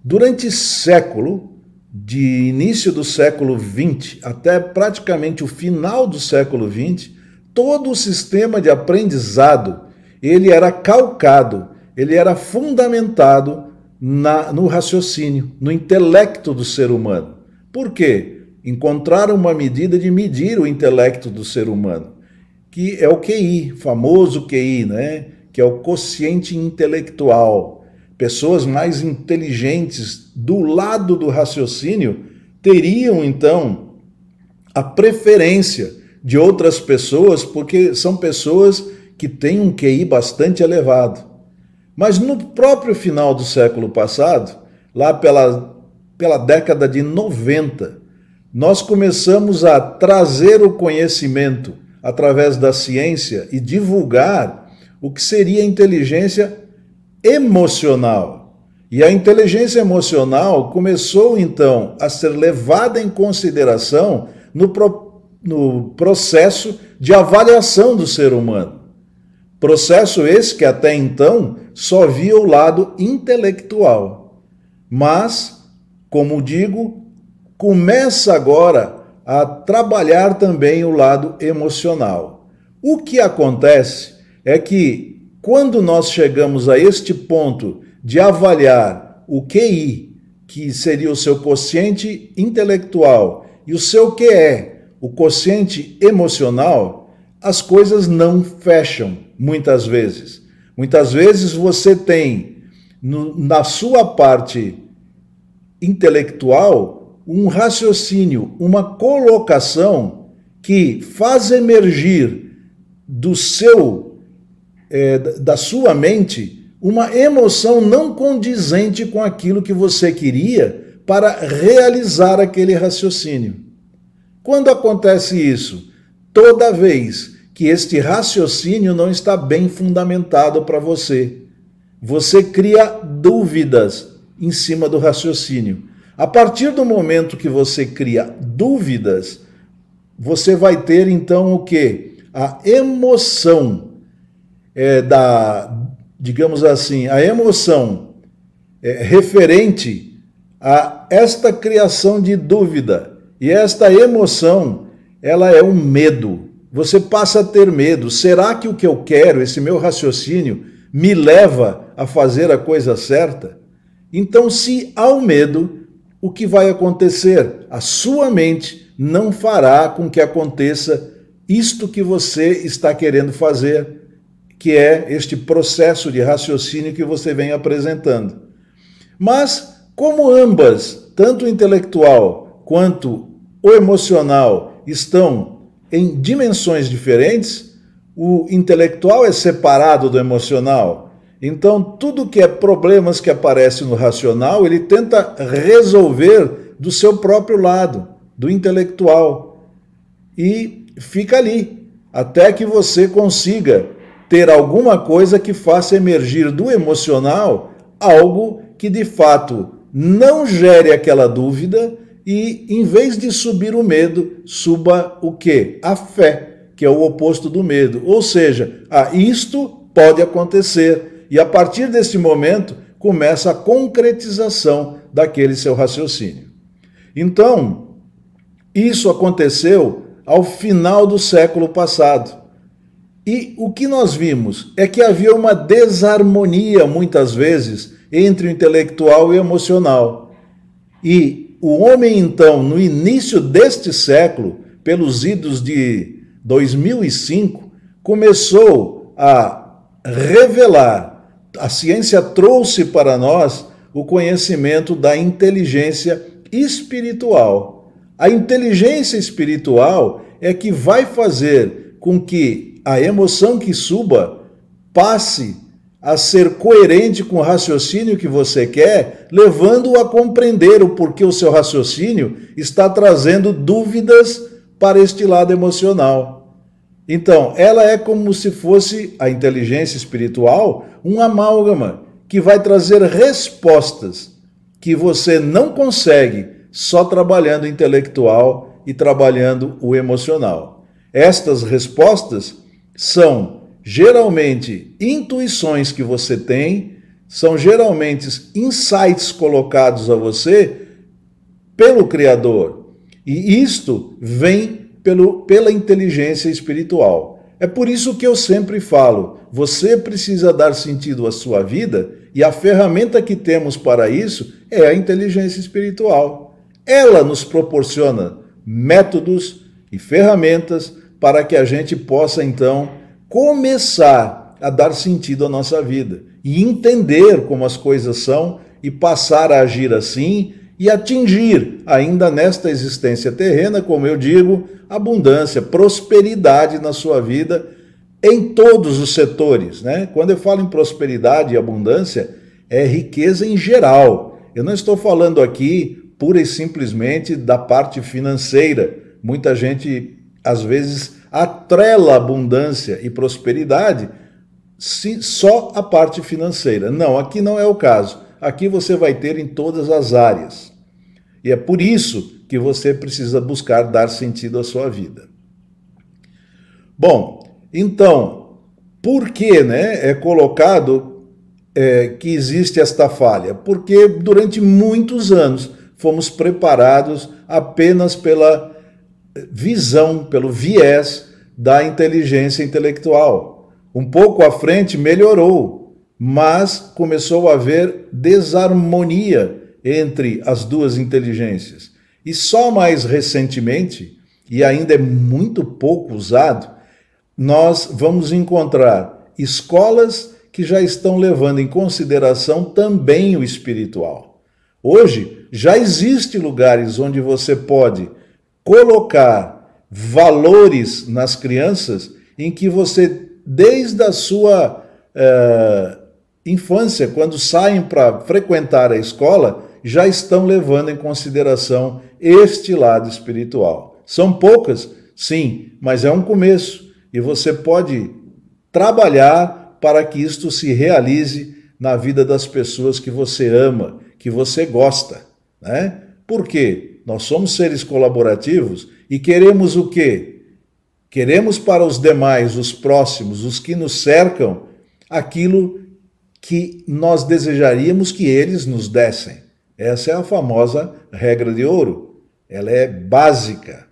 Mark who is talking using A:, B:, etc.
A: Durante século, de início do século XX até praticamente o final do século XX, todo o sistema de aprendizado, ele era calcado, ele era fundamentado no raciocínio, no intelecto do ser humano. Por quê? Encontraram uma medida de medir o intelecto do ser humano, que é o QI, famoso QI, né? Que é o quociente intelectual. Pessoas mais inteligentes do lado do raciocínio teriam, então, a preferência de outras pessoas, porque são pessoas que têm um QI bastante elevado. Mas no próprio final do século passado, lá pela década de 90, nós começamos a trazer o conhecimento através da ciência e divulgar o que seria a inteligência emocional. E a inteligência emocional começou, então, a ser levada em consideração no processo de avaliação do ser humano. Processo esse que até então só via o lado intelectual. Mas, como digo, começa agora a trabalhar também o lado emocional. O que acontece é que quando nós chegamos a este ponto de avaliar o QI, que seria o seu quociente intelectual, e o seu QE, o quociente emocional, as coisas não fecham muitas vezes. Muitas vezes você tem na sua parte intelectual um raciocínio, uma colocação que faz emergir da sua mente uma emoção não condizente com aquilo que você queria para realizar aquele raciocínio. Quando acontece isso? Toda vez que este raciocínio não está bem fundamentado para você. Você cria dúvidas em cima do raciocínio. A partir do momento que você cria dúvidas, você vai ter então o quê? A emoção digamos assim, a emoção referente a esta criação de dúvida. E esta emoção, ela é um medo. Você passa a ter medo. Será que o que eu quero, esse meu raciocínio, me leva a fazer a coisa certa? Então, se há o medo, o que vai acontecer? A sua mente não fará com que aconteça isto que você está querendo fazer, que é este processo de raciocínio que você vem apresentando. Mas, como ambas, tanto o intelectual quanto o emocional, estão em dimensões diferentes, o intelectual é separado do emocional. Então, tudo que é problemas que aparecem no racional, ele tenta resolver do seu próprio lado, do intelectual. E fica ali, até que você consiga ter alguma coisa que faça emergir do emocional algo que, de fato, não gere aquela dúvida e, em vez de subir o medo, suba o quê? A fé, que é o oposto do medo. Ou seja, isto pode acontecer. E, a partir desse momento, começa a concretização daquele seu raciocínio. Então, isso aconteceu ao final do século passado. E o que nós vimos é que havia uma desarmonia, muitas vezes, entre o intelectual e o emocional. E o homem, então, no início deste século, pelos idos de 2005, começou a revelar, a ciência trouxe para nós o conhecimento da inteligência espiritual. A inteligência espiritual é que vai fazer com que a emoção que suba passe a ser coerente com o raciocínio que você quer, levando-o a compreender o porquê o seu raciocínio está trazendo dúvidas para este lado emocional. Então, ela é como se fosse a inteligência espiritual, um amálgama que vai trazer respostas que você não consegue só trabalhando o intelectual e trabalhando o emocional. Estas respostas são geralmente intuições que você tem são geralmente insights colocados a você pelo Criador. E isto vem pela inteligência espiritual. É por isso que eu sempre falo, você precisa dar sentido à sua vida e a ferramenta que temos para isso é a inteligência espiritual. Ela nos proporciona métodos e ferramentas para que a gente possa, então, começar a dar sentido à nossa vida e entender como as coisas são e passar a agir assim e atingir, ainda nesta existência terrena, como eu digo, abundância, prosperidade na sua vida em todos os setores, né? Quando eu falo em prosperidade e abundância, é riqueza em geral. Eu não estou falando aqui pura e simplesmente da parte financeira. Muita gente, às vezes, atrela abundância e prosperidade só a parte financeira. Não, aqui não é o caso. Aqui você vai ter em todas as áreas. E é por isso que você precisa buscar dar sentido à sua vida. Bom, então, por que, né, é colocado que existe esta falha? Porque durante muitos anos fomos preparados apenas pela visão, pelo viés da inteligência intelectual. Um pouco à frente melhorou, mas começou a haver desarmonia entre as duas inteligências. E só mais recentemente, e ainda é muito pouco usado, nós vamos encontrar escolas que já estão levando em consideração também o espiritual. Hoje, já existem lugares onde você pode colocar valores nas crianças em que você, desde a sua infância, quando saem para frequentar a escola, já estão levando em consideração este lado espiritual. São poucas, sim, mas é um começo. E você pode trabalhar para que isto se realize na vida das pessoas que você ama, que você gosta, né? Por quê? Nós somos seres colaborativos e queremos o quê? Queremos para os demais, os próximos, os que nos cercam, aquilo que nós desejaríamos que eles nos dessem. Essa é a famosa regra de ouro. Ela é básica.